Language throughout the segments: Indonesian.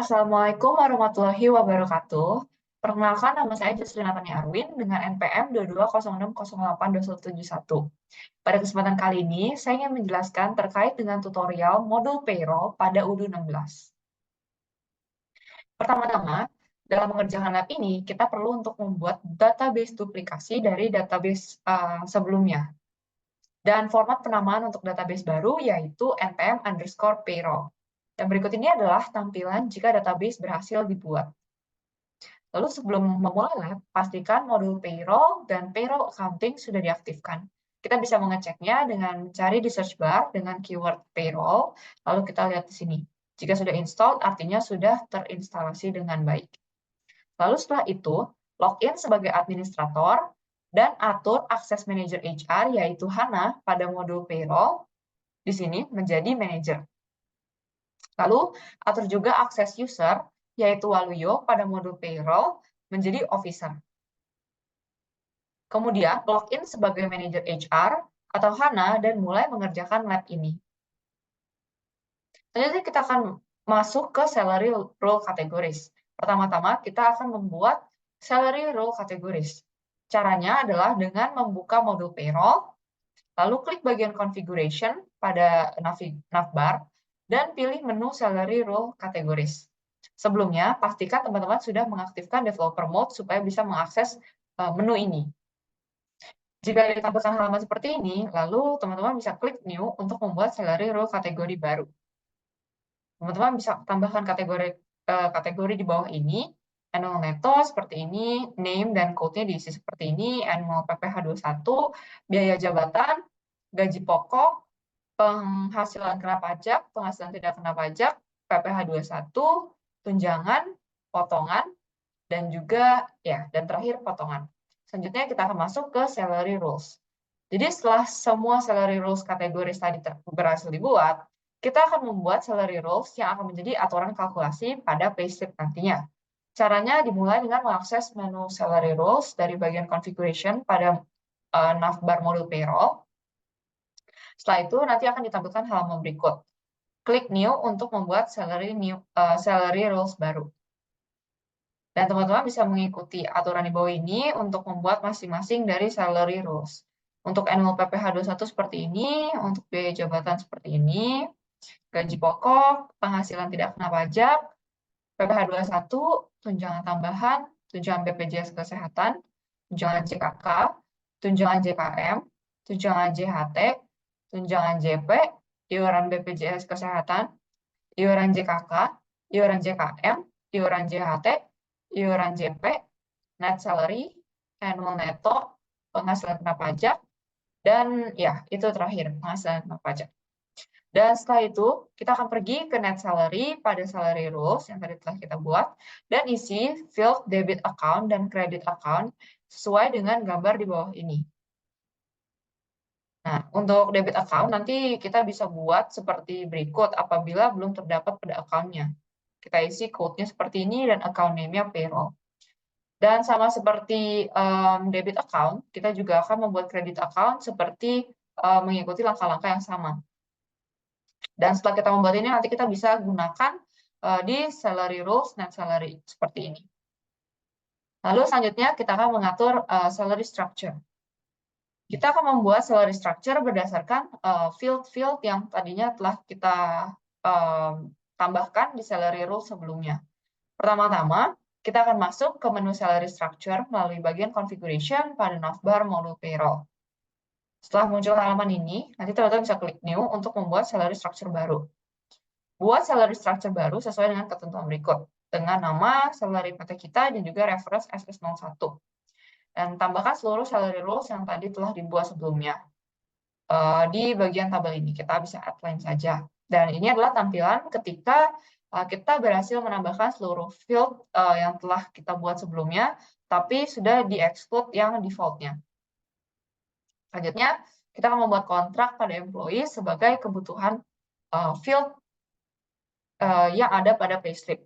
Assalamualaikum warahmatullahi wabarakatuh. Perkenalkan, nama saya Justin Natania Arwin dengan NPM 2206082171. Pada kesempatan kali ini, saya ingin menjelaskan terkait dengan tutorial modul payroll pada UDU 16. Pertama-tama, dalam mengerjakan lab ini, kita perlu untuk membuat database duplikasi dari database sebelumnya. Dan format penamaan untuk database baru yaitu npm_payroll. Dan berikut ini adalah tampilan jika database berhasil dibuat. Lalu sebelum memulai lab, pastikan modul payroll dan payroll accounting sudah diaktifkan. Kita bisa mengeceknya dengan mencari di search bar dengan keyword payroll, lalu kita lihat di sini. Jika sudah installed, artinya sudah terinstalasi dengan baik. Lalu setelah itu, login sebagai administrator dan atur akses manager HR, yaitu Hana pada modul payroll, di sini menjadi manager. Lalu atur juga akses user, yaitu Waluyo pada modul payroll, menjadi officer. Kemudian login sebagai manajer HR atau Hana dan mulai mengerjakan lab ini. Selanjutnya kita akan masuk ke salary role categories. Pertama-tama kita akan membuat salary role categories. Caranya adalah dengan membuka modul payroll, lalu klik bagian configuration pada navbar, dan pilih menu salary role categories. Sebelumnya, pastikan teman-teman sudah mengaktifkan developer mode supaya bisa mengakses menu ini. Jika ditampilkan halaman seperti ini, lalu teman-teman bisa klik New untuk membuat salary role kategori baru. Teman-teman bisa tambahkan kategori di bawah ini, annual neto seperti ini, name dan code-nya diisi seperti ini, annual PPh 21, biaya jabatan, gaji pokok, penghasilan kena pajak, penghasilan tidak kena pajak, PPh 21, tunjangan, potongan, dan juga dan terakhir potongan. Selanjutnya kita akan masuk ke salary rules. Jadi setelah semua salary rules kategori tadi berhasil dibuat, kita akan membuat salary rules yang akan menjadi aturan kalkulasi pada payslip nantinya. Caranya dimulai dengan mengakses menu salary rules dari bagian configuration pada navbar modul payroll. Setelah itu nanti akan ditampilkan halaman berikut. Klik new untuk membuat salary rules baru. Dan teman-teman bisa mengikuti aturan di bawah ini untuk membuat masing-masing dari salary rules. Untuk annual PPh 21 seperti ini, untuk biaya jabatan seperti ini, gaji pokok, penghasilan tidak kena pajak, PPh 21, tunjangan tambahan, tunjangan BPJS Kesehatan, tunjangan CKK, tunjangan JKM, tunjangan JHT, tunjangan JP, iuran BPJS Kesehatan, iuran JKK, iuran JKM, iuran JHT, iuran JP, net salary, annual neto, penghasilan kena pajak, dan itu terakhir, penghasilan kena pajak. Dan setelah itu, kita akan pergi ke net salary pada salary rules yang tadi telah kita buat, dan isi field debit account dan credit account sesuai dengan gambar di bawah ini. Nah, untuk debit account nanti kita bisa buat seperti berikut apabila belum terdapat pada account-nya. Kita isi code-nya seperti ini dan account name-nya payroll. Dan sama seperti debit account, kita juga akan membuat credit account seperti mengikuti langkah-langkah yang sama. Dan setelah kita membuat ini, nanti kita bisa gunakan di salary rules net salary seperti ini. Lalu selanjutnya kita akan mengatur salary structure. Kita akan membuat salary structure berdasarkan field-field yang tadinya telah kita tambahkan di salary rule sebelumnya. Pertama-tama, kita akan masuk ke menu salary structure melalui bagian configuration pada navbar modul payroll. Setelah muncul halaman ini, nanti teman-teman bisa klik new untuk membuat salary structure baru. Buat salary structure baru sesuai dengan ketentuan berikut, dengan nama, salary PT kita, dan juga reference SS01. Dan tambahkan seluruh salary rules yang tadi telah dibuat sebelumnya. Di bagian tabel ini, kita bisa add line saja. Dan ini adalah tampilan ketika kita berhasil menambahkan seluruh field yang telah kita buat sebelumnya, tapi sudah di-exclude yang default-nya. Selanjutnya, kita akan membuat kontrak pada employee sebagai kebutuhan field yang ada pada payslip.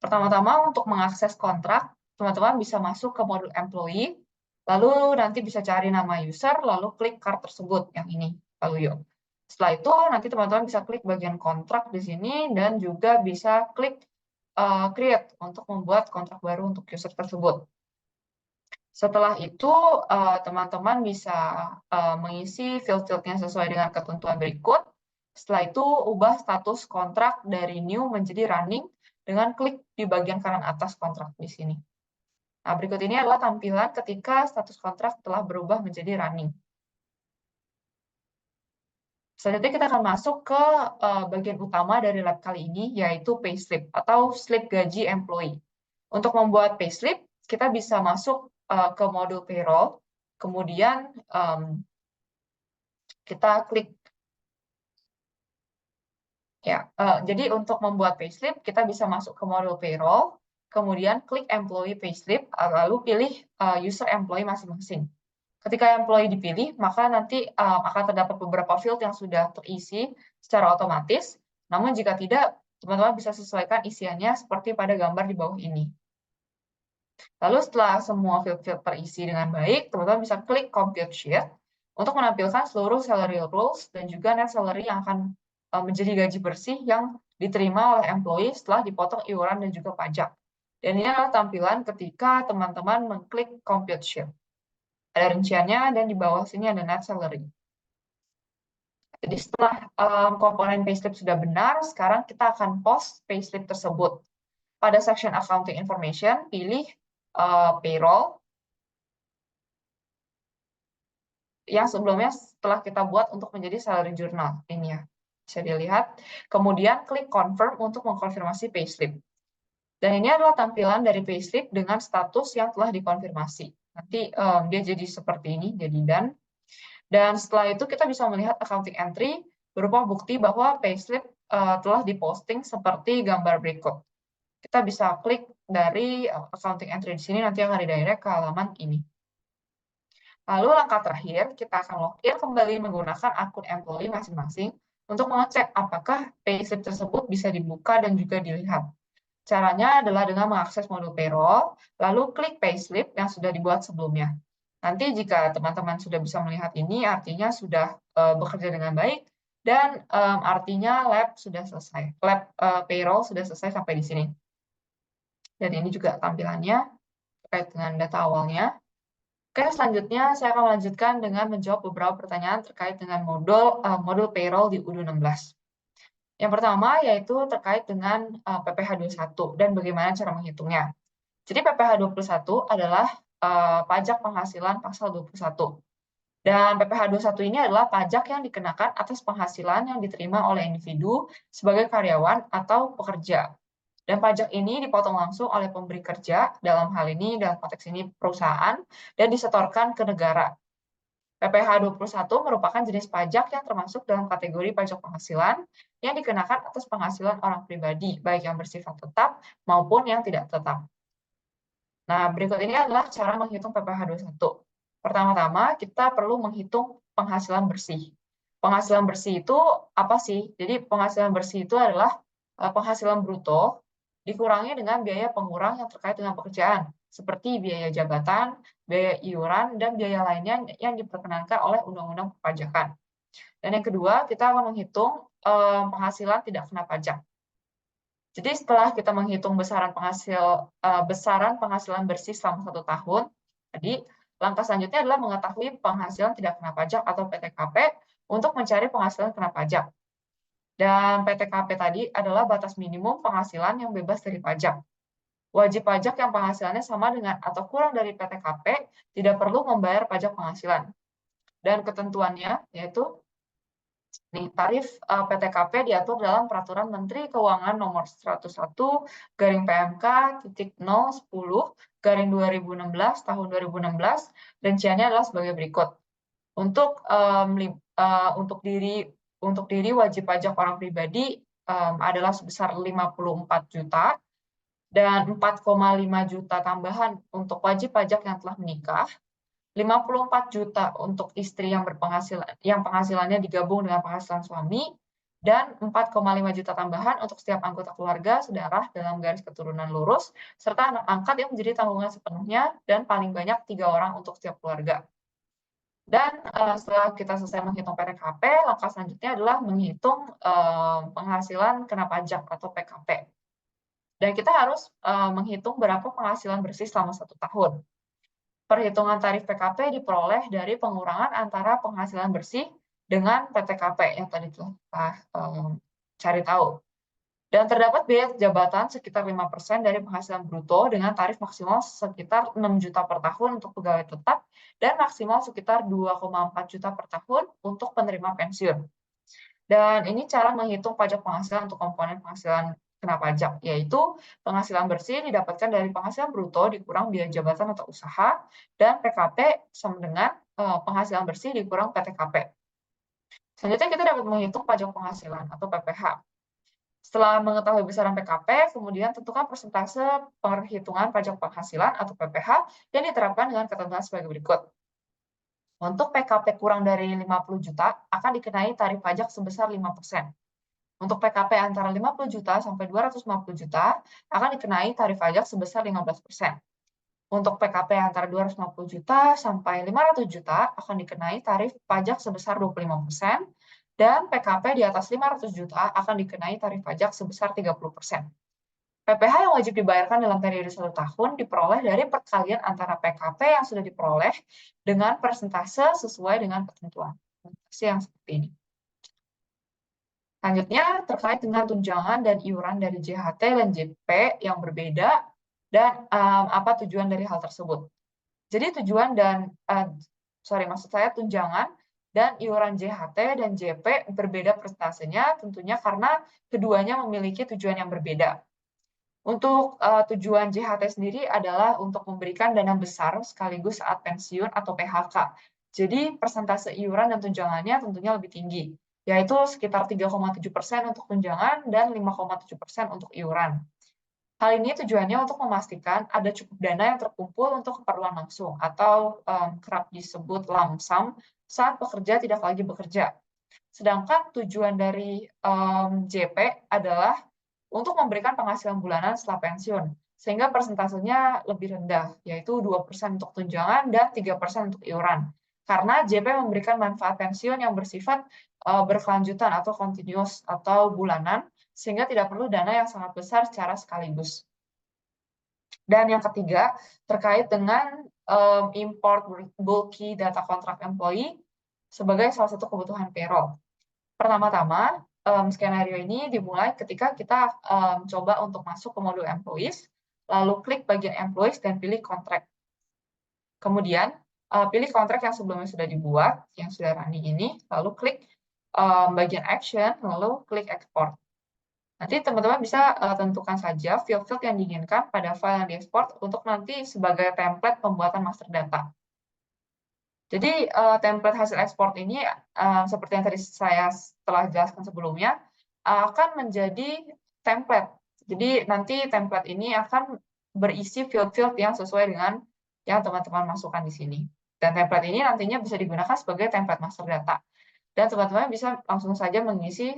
Pertama-tama, untuk mengakses kontrak, teman-teman bisa masuk ke modul employee, lalu nanti bisa cari nama user, lalu klik card tersebut, yang ini, lalu yuk. Setelah itu, nanti teman-teman bisa klik bagian kontrak di sini, dan juga bisa klik create untuk membuat kontrak baru untuk user tersebut. Setelah itu, teman-teman bisa mengisi field-fieldnya sesuai dengan ketentuan berikut. Setelah itu, ubah status kontrak dari new menjadi running dengan klik di bagian kanan atas kontrak di sini. Nah, berikut ini adalah tampilan ketika status kontrak telah berubah menjadi running. Selanjutnya kita akan masuk ke bagian utama dari lab kali ini, yaitu payslip atau slip gaji employee. Untuk membuat payslip, kita bisa masuk ke modul payroll, kemudian kita klik ya. Jadi untuk membuat payslip, kita bisa masuk ke modul payroll, kemudian klik employee payslip, lalu pilih user employee masing-masing. Ketika employee dipilih, maka nanti akan terdapat beberapa field yang sudah terisi secara otomatis. Namun jika tidak, teman-teman bisa sesuaikan isiannya seperti pada gambar di bawah ini. Lalu setelah semua field-field terisi dengan baik, teman-teman bisa klik Compute Sheet untuk menampilkan seluruh salary rules dan juga net salary yang akan menjadi gaji bersih yang diterima oleh employee setelah dipotong iuran dan juga pajak. Dan ini adalah tampilan ketika teman-teman mengklik Compute Sheet. Ada rinciannya dan di bawah sini ada net salary. Jadi setelah komponen payslip sudah benar, sekarang kita akan post payslip tersebut. Pada section accounting information, pilih payroll yang sebelumnya setelah kita buat untuk menjadi salary journal. Ini ya, bisa dilihat. Kemudian klik confirm untuk mengkonfirmasi payslip. Dan ini adalah tampilan dari payslip dengan status yang telah dikonfirmasi. Nanti dia jadi seperti ini, jadi done. Dan setelah itu kita bisa melihat accounting entry berupa bukti bahwa payslip telah diposting seperti gambar berikut. Kita bisa klik dari accounting entry di sini, nanti akan redirect ke halaman ini. Lalu langkah terakhir, kita akan login kembali menggunakan akun employee masing-masing untuk mengecek apakah payslip tersebut bisa dibuka dan juga dilihat. Caranya adalah dengan mengakses modul payroll, lalu klik payslip yang sudah dibuat sebelumnya. Nanti jika teman-teman sudah bisa melihat ini, artinya sudah bekerja dengan baik, dan artinya lab sudah selesai. Lab payroll sudah selesai sampai di sini. Dan ini juga tampilannya terkait dengan data awalnya. Oke, selanjutnya saya akan melanjutkan dengan menjawab beberapa pertanyaan terkait dengan modul payroll di UDU16. Yang pertama yaitu terkait dengan PPh 21 dan bagaimana cara menghitungnya. Jadi PPh 21 adalah pajak penghasilan pasal 21. Dan PPh 21 ini adalah pajak yang dikenakan atas penghasilan yang diterima oleh individu sebagai karyawan atau pekerja. Dan pajak ini dipotong langsung oleh pemberi kerja, dalam hal ini, dalam konteks ini perusahaan, dan disetorkan ke negara. PPh 21 merupakan jenis pajak yang termasuk dalam kategori pajak penghasilan yang dikenakan atas penghasilan orang pribadi, baik yang bersifat tetap maupun yang tidak tetap. Nah, berikut ini adalah cara menghitung PPh 21. Pertama-tama, kita perlu menghitung penghasilan bersih. Penghasilan bersih itu apa sih? Jadi, penghasilan bersih itu adalah penghasilan bruto dikurangi dengan biaya pengurang yang terkait dengan pekerjaan, seperti biaya jabatan, biaya iuran, dan biaya lainnya yang diperkenankan oleh Undang-Undang Perpajakan. Dan yang kedua, kita akan menghitung penghasilan tidak kena pajak. Jadi setelah kita menghitung besaran penghasilan bersih selama 1 tahun, tadi langkah selanjutnya adalah mengetahui penghasilan tidak kena pajak atau PTKP untuk mencari penghasilan kena pajak. Dan PTKP tadi adalah batas minimum penghasilan yang bebas dari pajak. Wajib pajak yang penghasilannya sama dengan atau kurang dari PTKP tidak perlu membayar pajak penghasilan. Dan ketentuannya yaitu tarif PTKP diatur dalam Peraturan Menteri Keuangan Nomor 101/PMK.010/2016 tahun 2016. Rinciannya adalah sebagai berikut. Untuk diri wajib pajak orang pribadi adalah sebesar 54 juta dan 4,5 juta tambahan untuk wajib pajak yang telah menikah. 54 juta untuk istri yang penghasilannya digabung dengan penghasilan suami, dan 4,5 juta tambahan untuk setiap anggota keluarga sedarah dalam garis keturunan lurus, serta anak angkat yang menjadi tanggungan sepenuhnya, dan paling banyak 3 orang untuk setiap keluarga. Dan setelah kita selesai menghitung PTKP, langkah selanjutnya adalah menghitung penghasilan kena pajak atau PKP. Dan kita harus menghitung berapa penghasilan bersih selama 1 tahun. Perhitungan tarif PKP diperoleh dari pengurangan antara penghasilan bersih dengan PTKP yang tadi telah kita cari tahu. Dan terdapat biaya jabatan sekitar 5% dari penghasilan bruto dengan tarif maksimal sekitar 6 juta per tahun untuk pegawai tetap dan maksimal sekitar 2,4 juta per tahun untuk penerima pensiun. Dan ini cara menghitung pajak penghasilan untuk komponen penghasilan kena pajak, yaitu penghasilan bersih didapatkan dari penghasilan bruto dikurang biaya jabatan atau usaha, dan PKP sama dengan penghasilan bersih dikurang PTKP. Selanjutnya kita dapat menghitung pajak penghasilan atau PPh. Setelah mengetahui besaran PKP, kemudian tentukan persentase perhitungan pajak penghasilan atau PPh yang diterapkan dengan ketentuan sebagai berikut. Untuk PKP kurang dari 50 juta akan dikenai tarif pajak sebesar 5%. Untuk PKP antara 50 juta sampai 250 juta akan dikenai tarif pajak sebesar 15%. Untuk PKP antara 250 juta sampai 500 juta akan dikenai tarif pajak sebesar 25%, dan PKP di atas 500 juta akan dikenai tarif pajak sebesar 30%. PPh yang wajib dibayarkan dalam periode 1 tahun diperoleh dari perkalian antara PKP yang sudah diperoleh dengan persentase sesuai dengan ketentuan. Persentase yang seperti ini. Selanjutnya, terkait dengan tunjangan dan iuran dari JHT dan JP yang berbeda dan apa tujuan dari hal tersebut. Jadi tujuan dan, maksud saya tunjangan dan iuran JHT dan JP berbeda prestasenya tentunya karena keduanya memiliki tujuan yang berbeda. Untuk tujuan JHT sendiri adalah untuk memberikan dana besar sekaligus saat pensiun atau PHK. Jadi persentase iuran dan tunjangannya tentunya lebih tinggi, yaitu sekitar 3,7% untuk tunjangan dan 5,7% untuk iuran. Hal ini tujuannya untuk memastikan ada cukup dana yang terkumpul untuk keperluan langsung atau kerap disebut lump sum saat pekerja tidak lagi bekerja. Sedangkan tujuan dari JP adalah untuk memberikan penghasilan bulanan setelah pensiun, sehingga persentasenya lebih rendah, yaitu 2% untuk tunjangan dan 3% untuk iuran. Karena JP memberikan manfaat pensiun yang bersifat berkelanjutan atau continuous atau bulanan, sehingga tidak perlu dana yang sangat besar secara sekaligus. Dan yang ketiga, terkait dengan import bulky data kontrak employee sebagai salah satu kebutuhan payroll. Pertama-tama, skenario ini dimulai ketika kita coba untuk masuk ke modul employees, lalu klik bagian employees dan pilih kontrak. Kemudian, pilih kontrak yang sebelumnya sudah dibuat, yang sudah running ini, lalu klik bagian action, lalu klik export. Nanti teman-teman bisa tentukan saja field-field yang diinginkan pada file yang diekspor untuk nanti sebagai template pembuatan master data. Jadi template hasil ekspor ini seperti yang tadi saya telah jelaskan sebelumnya akan menjadi template. Jadi nanti template ini akan berisi field-field yang sesuai dengan yang teman-teman masukkan di sini. Dan template ini nantinya bisa digunakan sebagai template master data. Dan teman-teman bisa langsung saja mengisi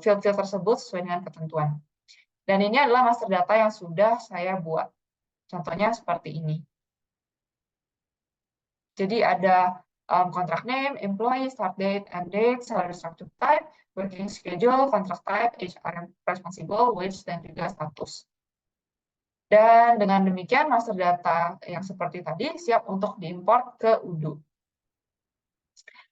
field-field tersebut sesuai dengan ketentuan. Dan ini adalah master data yang sudah saya buat. Contohnya seperti ini. Jadi ada contract name, employee, start date, end date, salary structure type, working schedule, contract type, HR responsible, wage, dan juga status. Dan dengan demikian master data yang seperti tadi siap untuk diimport ke Odoo.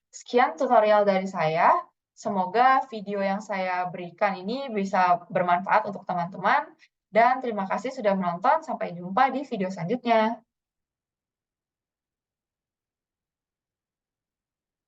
Sekian tutorial dari saya. Semoga video yang saya berikan ini bisa bermanfaat untuk teman-teman. Dan terima kasih sudah menonton. Sampai jumpa di video selanjutnya.